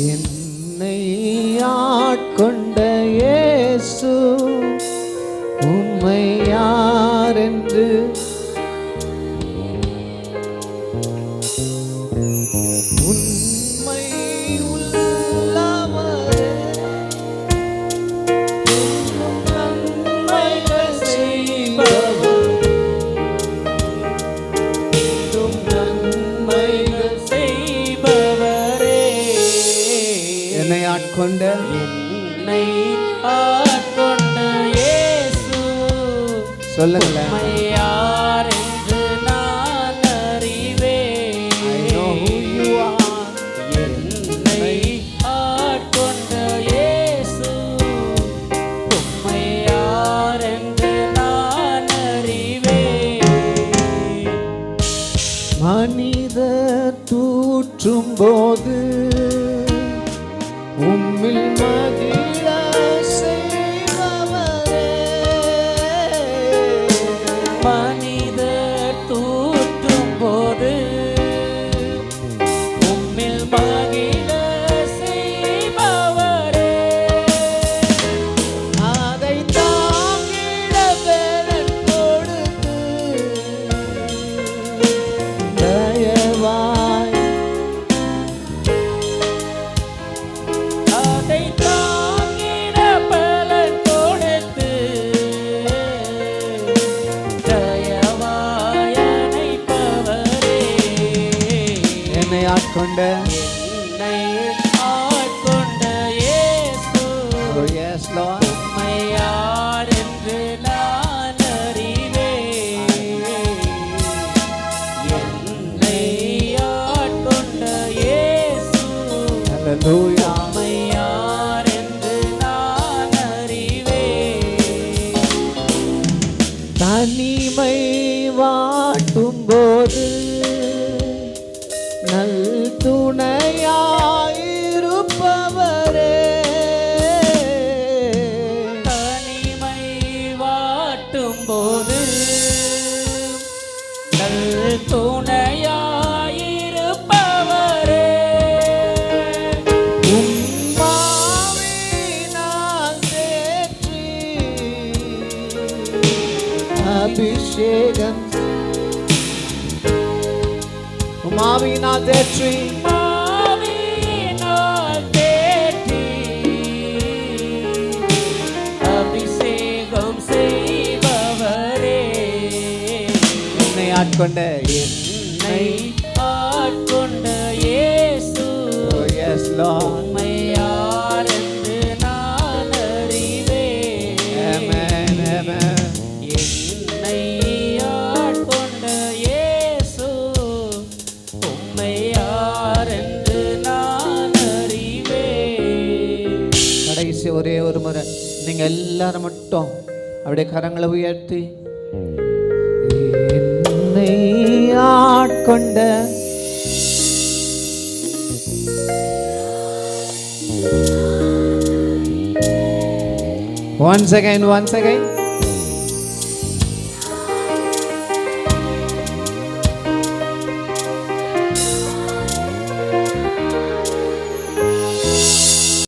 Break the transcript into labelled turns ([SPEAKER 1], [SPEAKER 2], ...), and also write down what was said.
[SPEAKER 1] என்னை ஆட்கொண்ட இயேசு உம்மை யாரென்று உண்மை உள்ளவரே, நன்மைகள் செய்பவர், நன்மைகள் செய்பவரே. என்னை ஆட்கொண்ட இயேசு சொல்லுங்களேன்.
[SPEAKER 2] யார் என்று நான் அறிவேன்.
[SPEAKER 1] I know who you are.
[SPEAKER 2] என்னை ஆட்கொண்ட இயேசு உம்மை யார் என்று நான் அறிவேன்.
[SPEAKER 1] மனிதர் தூற்றும் போது உம்மில் மகிழ செய்பவரே.
[SPEAKER 2] மனிதர் தூற்றும் போது உம்மில் மகிழ செய்பவரே.
[SPEAKER 1] அதை தாங்கிட பெலன் கொடுத்து தயவாய்
[SPEAKER 2] அதை தாங்கிட பலன் கொடுத்து தயவாய் அணைப்பவரே.
[SPEAKER 1] என்னை ஆட்கொண்ட
[SPEAKER 2] என்னை ஆட்கொண்ட இயேசு
[SPEAKER 1] Oh yes Lord.
[SPEAKER 2] உம்மை யார் என்று நான் அறிவேன். என்னை ஆட்கொண்ட இயேசு
[SPEAKER 1] Hallelujah.
[SPEAKER 2] உம்மை யார் என்று நான் அறிவேன்.
[SPEAKER 1] தனிமை வாட்டும் போது நல் துணையாயிருப்பவரே.
[SPEAKER 2] தனிமை வாட்டும் போது நல் துணையாயிருப்பவரே.
[SPEAKER 1] உம்மாவினால் தேற்றி அபிஷேகம் உம்மாவினால் தேற்றி
[SPEAKER 2] ஆவியினால் தேற்றி அபிஷேகம் செய்பவரே.
[SPEAKER 1] என்னை ஆட்கொண்ட
[SPEAKER 2] என்னை ஆட்கொண்ட இயேசு
[SPEAKER 1] Oh yes Lord.
[SPEAKER 2] உம்மை யார் என்று நான் அறிவேன்.
[SPEAKER 1] Amen, amen.
[SPEAKER 2] என்னை ஆட்கொண்ட இயேசு உம்மை யார் என்று நான் அறிவேன்.
[SPEAKER 1] கடைசி ஒரே ஒரு முறை நீங்க எல்லாரும் மட்டும் அப்படியே கரங்களை உயர்த்தி என்னை ஆட்கொண்ட once again